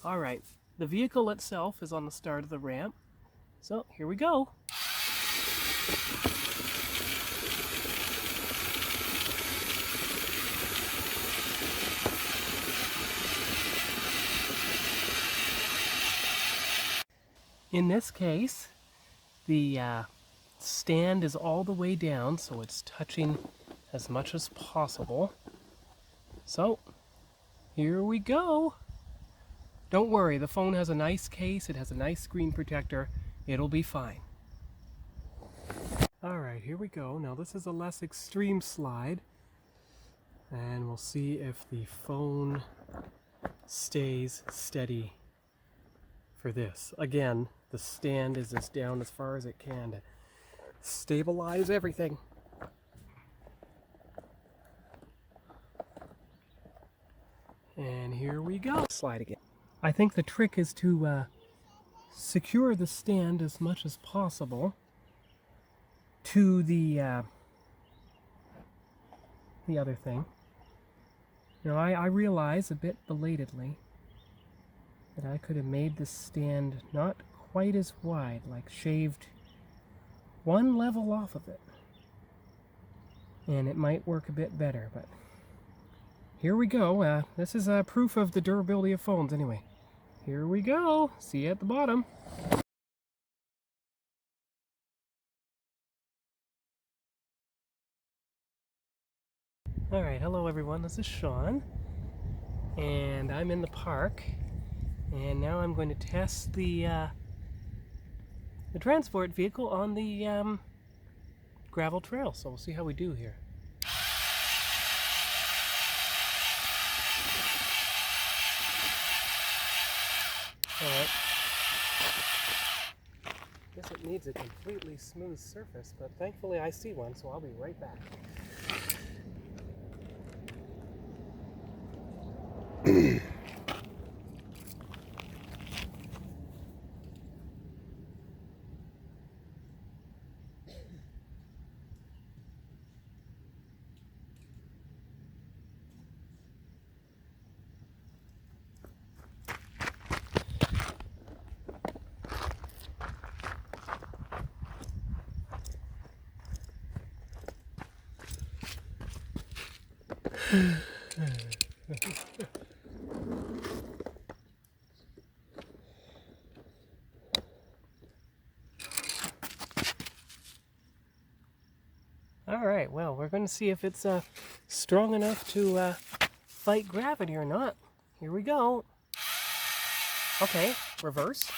All right, the vehicle itself is on the start of the ramp. So here we go. In this case, the stand is all the way down, so it's touching as much as possible. So here we go. Don't worry, the phone has a nice case, it has a nice screen protector, it'll be fine. Alright, here we go. Now this is a less extreme slide, and we'll see if the phone stays steady for this. Again, the stand is as down as far as it can to stabilize everything. And here we go. Slide again. I think the trick is to secure the stand as much as possible to the other thing. You know, I realize a bit belatedly that I could have made this stand not quite as wide, like shaved one level off of it, and it might work a bit better, but here we go. This is proof of the durability of phones anyway. Here we go. See you at the bottom. Alright, hello everyone, this is Sean, and I'm in the park, and now I'm going to test the transport vehicle on the gravel trail, so we'll see how we do here. Alright. Guess it needs a completely smooth surface, but thankfully I see one, so I'll be right back. Alright, well, we're going to see if it's strong enough to fight gravity or not. Here we go. Okay, reverse.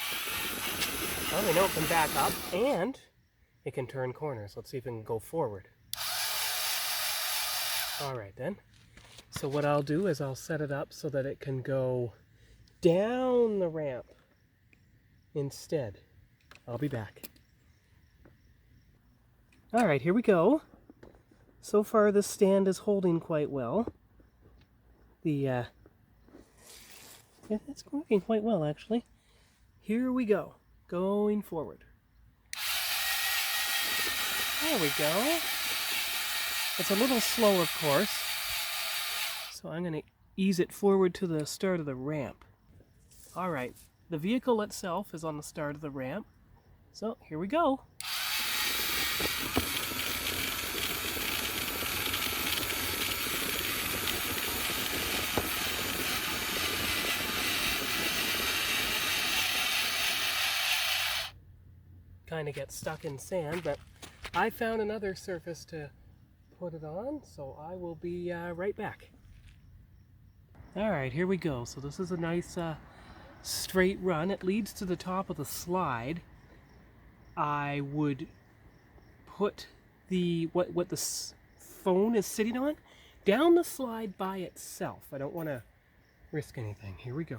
Well, we know it can back up, and it can turn corners. Let's see if it can go forward. Alright then. So what I'll do is I'll set it up so that it can go down the ramp instead. I'll be back. Alright, here we go. So far the stand is holding quite well. Yeah, it's working quite well actually. Here we go. Going forward. There we go. It's a little slow, of course. So I'm going to ease it forward to the start of the ramp. Alright, the vehicle itself is on the start of the ramp. So here we go. Kind of get stuck in sand, but I found another surface to put it on, so I will be right back. Alright, here we go. So this is a nice straight run. It leads to the top of the slide. I would put the what the phone is sitting on down the slide by itself. I don't want to risk anything. Here we go.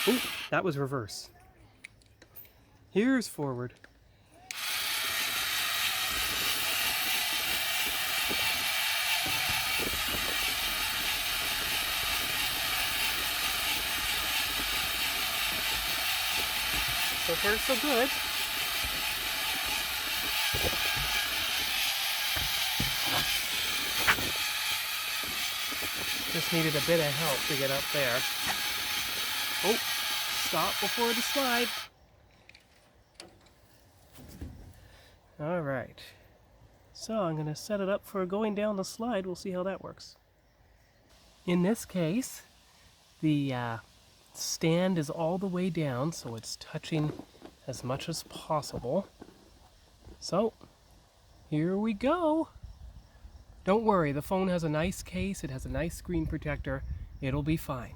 Ooh, that was reverse. Here's forward. So far, so good. Just needed a bit of help to get up there. Oh, stop before the slide. All right. So I'm going to set it up for going down the slide. We'll see how that works. In this case, the stand is all the way down, so it's touching as much as possible. So, here we go. Don't worry, the phone has a nice case, it has a nice screen protector. It'll be fine.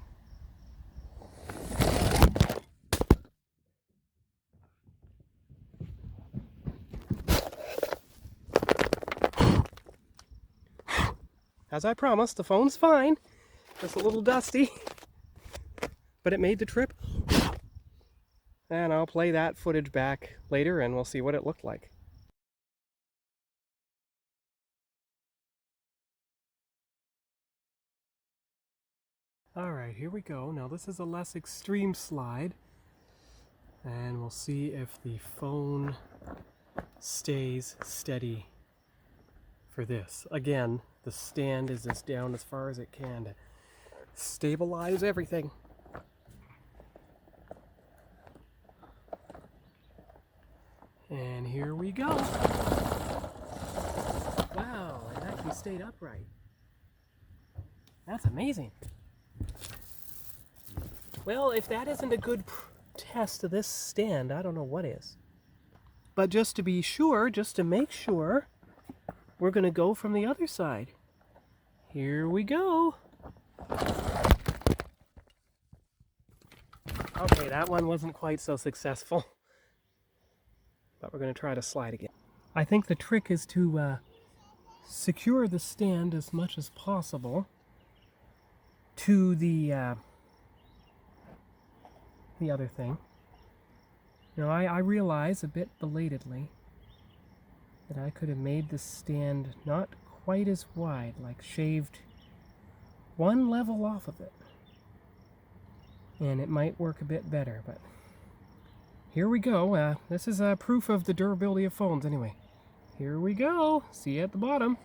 As I promised, the phone's fine. Just a little dusty, but it made the trip. And I'll play that footage back later and we'll see what it looked like. Alright, here we go. Now this is a less extreme slide. And we'll see if the phone stays steady for this. Again, the stand is as down as far as it can to stabilize everything. And here we go. Wow, it actually stayed upright. That's amazing. Well, if that isn't a good test of this stand, I don't know what is. But just to be sure, just to make sure, we're going to go from the other side. Here we go. Okay, that one wasn't quite so successful. But we're going to try to slide again. I think the trick is to secure the stand as much as possible to the other thing. Now I realize a bit belatedly that I could have made the stand not quite as wide, like shaved one level off of it. And it might work a bit better, but here we go. This is proof of the durability of phones anyway. Here we go. See you at the bottom.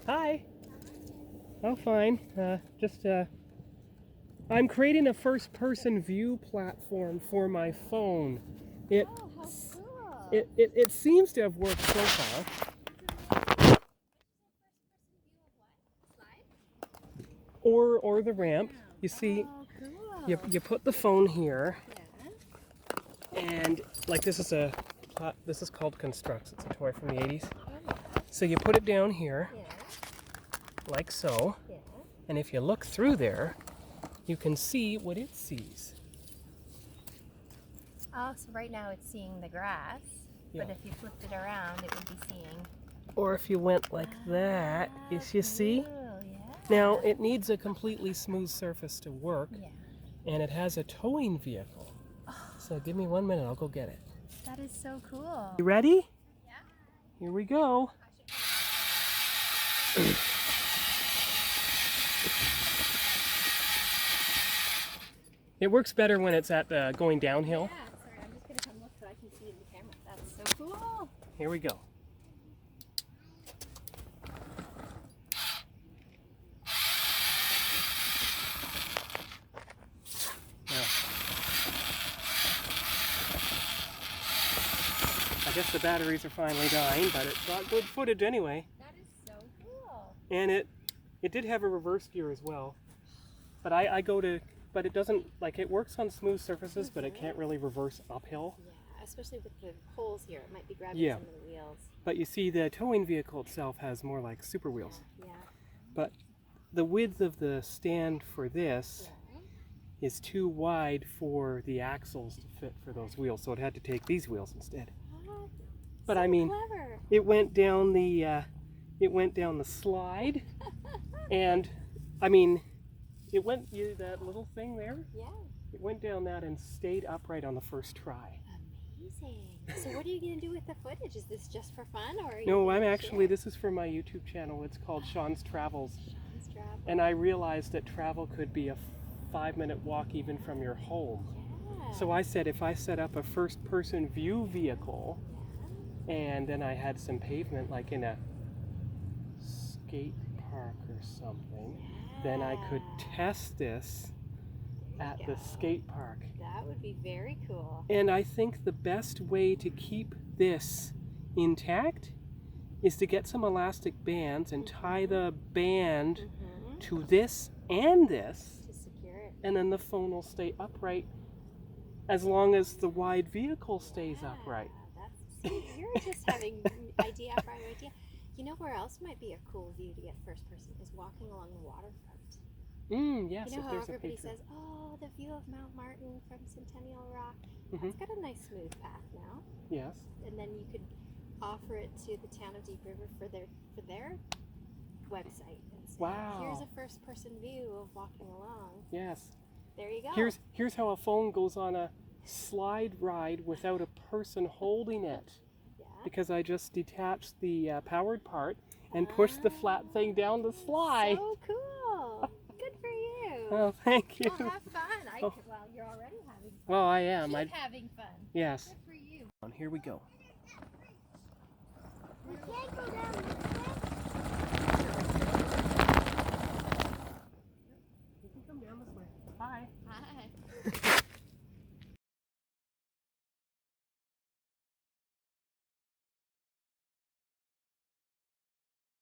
Hi. Oh, fine. I'm creating a first-person view platform for my phone. It seems to have worked so far. Or the ramp. You see, you put the phone here, and like this is called Construx. It's a toy from the 80s. So you put it down here, like so, and if you look through there, you can see what it sees. Oh, so right now it's seeing the grass, but if you flipped it around, it would be seeing. Or if you went like that, you see? Yeah. Now, it needs a completely smooth surface to work, and it has a towing vehicle. So give me 1 minute, I'll go get it. That is so cool. You ready? Yeah. Here we go. It works better when it's at going downhill. Yeah, sorry, I'm just going to come look so I can see in the camera. That's so cool. Here we go. I guess the batteries are finally dying, but it got good footage anyway. That is so cool. And it did have a reverse gear as well. But but it doesn't, like, it works on smooth surfaces, but it can't really reverse uphill. Yeah, especially with the holes here. It might be grabbing some of the wheels. But you see, the towing vehicle itself has more like super wheels. Yeah. But the width of the stand for this is too wide for the axles to fit for those wheels, so it had to take these wheels instead. But so I mean, clever. it went down the slide, and I mean, that little thing there. Yeah. It went down that and stayed upright on the first try. Amazing. So what are you going to do with the footage? Is this just for fun, or? Are you No, gonna this is for my YouTube channel. It's called Sean's Travels. Sean's Travels. And I realized that travel could be a 5-minute walk even from your home. Yeah. So I said if I set up a first-person view vehicle, and then I had some pavement like in a skate park or something, then I could test this at the skate park. That would be very cool. And I think the best way to keep this intact is to get some elastic bands and tie the band to this and this, To secure it. and then the phone will stay upright as long as the wide vehicle stays upright. See, you're just having idea after idea. You know where else might be a cool view to get first person is walking along the waterfront. Yes, You know if how there's a everybody picture. says, "Oh, the view of Mount Martin from Centennial Rock." It's got a nice smooth path now, Yes. and then you could offer it to the town of Deep River for their website and say, Wow. "Here's a first person view of walking along." Yes. There you go. Here's how a phone goes on a slide ride without a person holding it. Yeah. Because I just detached the powered part and pushed the flat thing down the slide. So cool. Good for you. Oh, thank you. Well, have fun. Oh. Well, you're already having fun. Well, I am. Keep having fun. Yes. Good for you. Here we go. We can't go down.